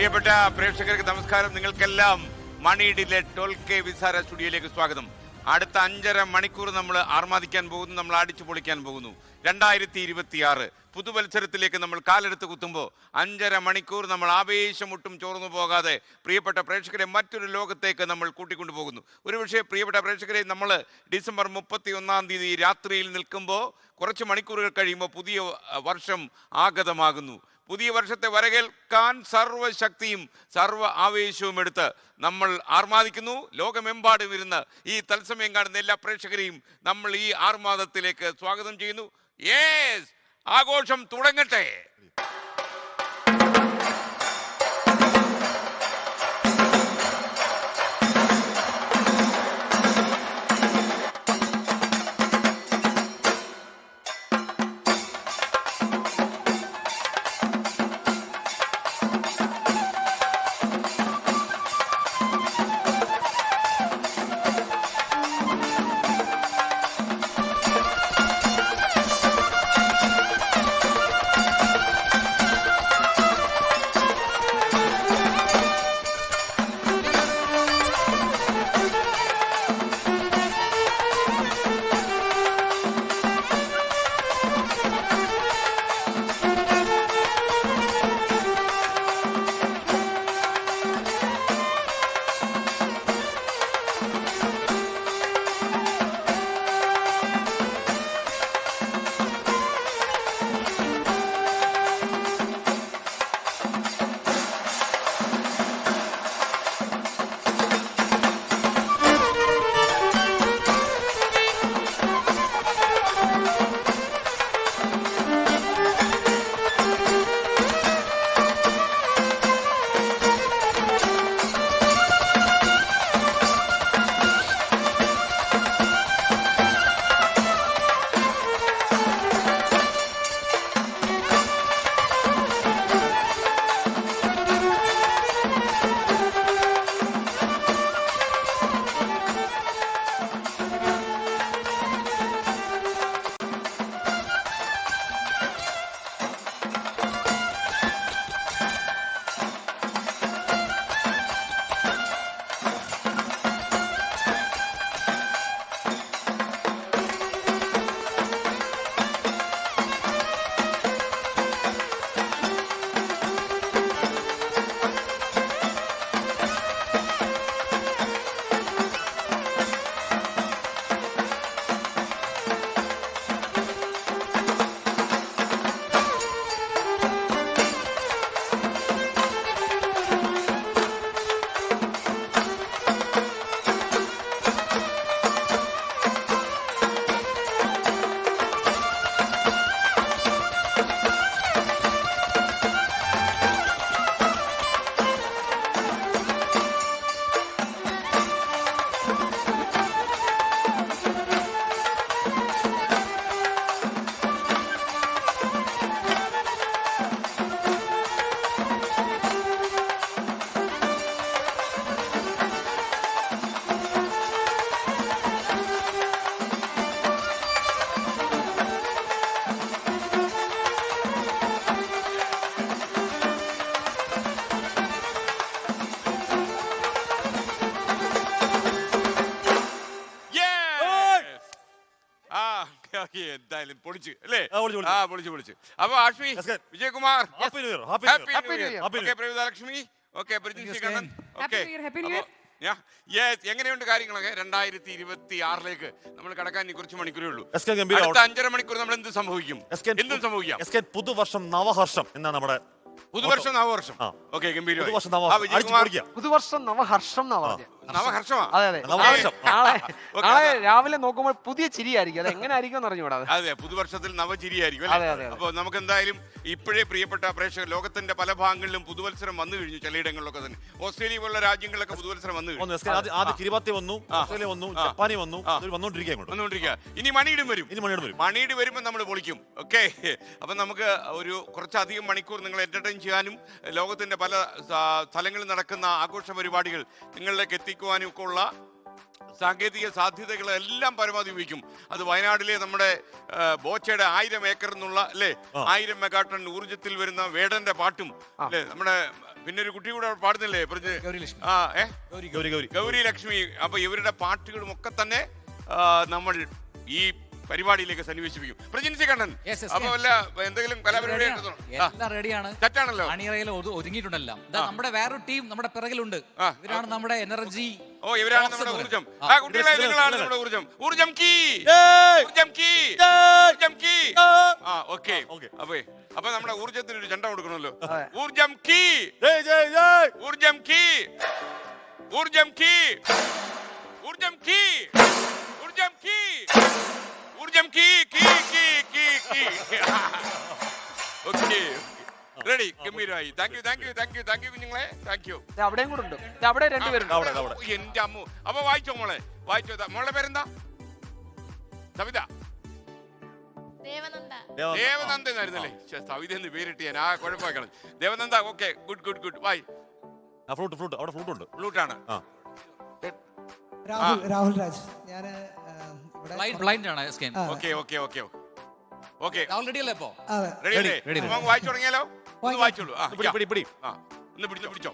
പ്രിയപ്പെട്ട പ്രേക്ഷകർക്ക് നമസ്കാരം. നിങ്ങൾക്കെല്ലാം മണിയിടിലെ 12K വിസാര സ്റ്റുഡിയോയിലേക്ക് സ്വാഗതം. അടുത്ത 5.5 മണിക്കൂർ നമ്മൾ ആർമാദിക്കാൻ പോകുന്നു, നമ്മൾ അടിച്ചു പൊളിക്കാൻ പോകുന്നു. 2026 പുതുവത്സരത്തിലേക്ക് നമ്മൾ കാലെടുത്ത് കുത്തുമ്പോൾ 5.5 മണിക്കൂർ നമ്മൾ ആവേശമൊട്ടും ചോർന്നു പോകാതെ പ്രിയപ്പെട്ട പ്രേക്ഷകരെ മറ്റൊരു ലോകത്തേക്ക് നമ്മൾ കൂട്ടിക്കൊണ്ടു പോകുന്നു. ഒരുപക്ഷെ പ്രിയപ്പെട്ട പ്രേക്ഷകരെ, നമ്മൾ ഡിസംബർ 31 രാത്രിയിൽ നിൽക്കുമ്പോൾ കുറച്ച് മണിക്കൂറുകൾ കഴിയുമ്പോൾ പുതിയ വർഷം ആഗതമാകുന്നു. പുതിയ വർഷത്തെ വരവേൽക്കാൻ സർവ്വശക്തിയും സർവ്വ ആവേശവും എടുത്ത് നമ്മൾ ആർമാദിക്കുന്നു. ലോകമെമ്പാടും ഇരുന്ന് ഈ തത്സമയം കാണുന്ന എല്ലാ പ്രേക്ഷകരെയും നമ്മൾ ഈ ആർമാദത്തിലേക്ക് സ്വാഗതം ചെയ്യുന്നു. യേസ്, ആഘോഷം തുടങ്ങട്ടെ. എന്തായാലും പൊളിച്ച് അല്ലേ? പൊളിച്ച്. അപ്പൊ ആഷ്മി, വിജയകുമാർ, പ്രവിതാലക്ഷ്മി, എങ്ങനെയുണ്ട് കാര്യങ്ങളൊക്കെ? 2026 നമ്മൾ കടക്കാൻ കുറച്ച് മണിക്കൂറേ ഉള്ളൂ. അടുത്ത 5.5 മണിക്കൂർ നമ്മൾ എന്തും സംഭവിക്കാം. പുതുവർഷം നവഹർഷം എന്നാണ് നമ്മുടെ പുതുവർഷം നവവർഷം. ഓക്കെ, ഗംഭീരം. പുതുവർഷം നവഹർഷം നവഹർഷമാ. നാളെ രാവിലെ നോക്കുമ്പോൾ പുതിയ ചിരിയായിരിക്കും. അത് എങ്ങനെ ആയിരിക്കും അറിഞ്ഞൂടാ. അതെ, പുതുവർഷത്തിൽ നവചിരിയായിരിക്കും അല്ലേ? അപ്പൊ നമുക്ക് എന്തായാലും ഇപ്പോഴേ പ്രിയപ്പെട്ട പ്രേക്ഷകർ, ലോകത്തിന്റെ പല ഭാഗങ്ങളിലും പുതുവത്സരം വന്നു കഴിഞ്ഞു. ചിലയിടങ്ങളിലൊക്കെ തന്നെ, ഓസ്ട്രേലിയ പോലുള്ള രാജ്യങ്ങളിലൊക്കെ പുതുവത്സരം വന്നു കഴിഞ്ഞു. ഇനി മണിയിട് വരുമ്പോൾ നമ്മൾ പൊളിക്കും. ഓക്കെ, അപ്പൊ നമുക്ക് ഒരു കുറച്ചധികം മണിക്കൂർ നിങ്ങൾ എന്റർടൈൻ ചെയ്യാനും ലോകത്തിന്റെ പല സ്ഥലങ്ങളിൽ നടക്കുന്ന ആഘോഷ പരിപാടികൾ നിങ്ങളിലേക്ക് എത്തിക്കുവാനും ഒക്കെ ഉള്ള സാങ്കേതിക സാധ്യതകളെല്ലാം പരമാവധി ഉപയോഗിക്കും. അത് വയനാട്ടിലെ നമ്മുടെ ബോച്ചയുടെ 1000 ഏക്കർ എന്നുള്ള അല്ലേ 1000 മെഗാടൺ ഊർജ്ജത്തിൽ വരുന്ന വേടന്റെ പാട്ടും അല്ലേ, നമ്മുടെ പിന്നെ ഒരു കുട്ടി കൂടെ പാടുന്നില്ലേ ആ ഗൗരി ലക്ഷ്മി. അപ്പൊ ഇവരുടെ പാട്ടുകളും ഒക്കെ തന്നെ നമ്മൾ ഈ പരിപാടിയിലേക്ക് സന്നിവേശിപ്പിക്കും. പ്രജിൻസി കണ്ണൻ, അപ്പൊ വല്ല എന്തെങ്കിലും കലാപരിപാടി എല്ലാം റെഡിയാണ്, തെറ്റാണല്ലോ, അണിയറയിൽ ഒതുങ്ങിയിട്ടുണ്ടല്ലോ. നമ്മുടെ വേറൊരു ടീം നമ്മുടെ പിറകിലുണ്ട്. ഇവരാണ് നമ്മുടെ എനർജി. ഓ, ഇവരാണ് നമ്മുടെ ഊർജം. കുട്ടികളെ, നിങ്ങളാണ് നമ്മുടെ ഊർജം. ഊർജം കീ ഓക്കെ. അപ്പൊ നമ്മുടെ ഊർജത്തിന് ഒരു ചണ്ട കൊടുക്കണമല്ലോ. ഊർജം കീ ഊർജം കീ ഊർജം കീ ഊർജം കീ ഊർജം കീ ഊർജം കീ കീ കീ കീ കീ. ഓക്കെ, റെഡി, ഗംഭീരമായി. താങ്ക് യു കുഞ്ഞുങ്ങളെ, താങ്ക് യു. അവിടെയും കൂടെ ഉണ്ട്, അവിടെ രണ്ടുപേരുണ്ട്. എന്റെ അമ്മു. അപ്പൊ വായിച്ചോ മോളെ, വായിച്ചോ. മോളുടെ പേരെന്താ? സവിത ദേവനന്ദ എന്നായിരുന്നല്ലേ? സവിത എന്ന് പേരിട്ട് ഞാൻ ആ കുഴപ്പമാക്കണം. Devananda, okay, good. വായി. ഫ്ലൂട്ടാണ്. രാഹുൽ രാജ്. ഞാൻ ബ്ലൈൻഡ് ആണ്. ഓക്കെ, ഓൾറെഡി അല്ലേ? ഇപ്പോ റെഡി. വായിച്ചു തുടങ്ങിയാലോ? ഒന്ന് വായിച്ചോളൂ. ഒന്ന് പിടിച്ചോ.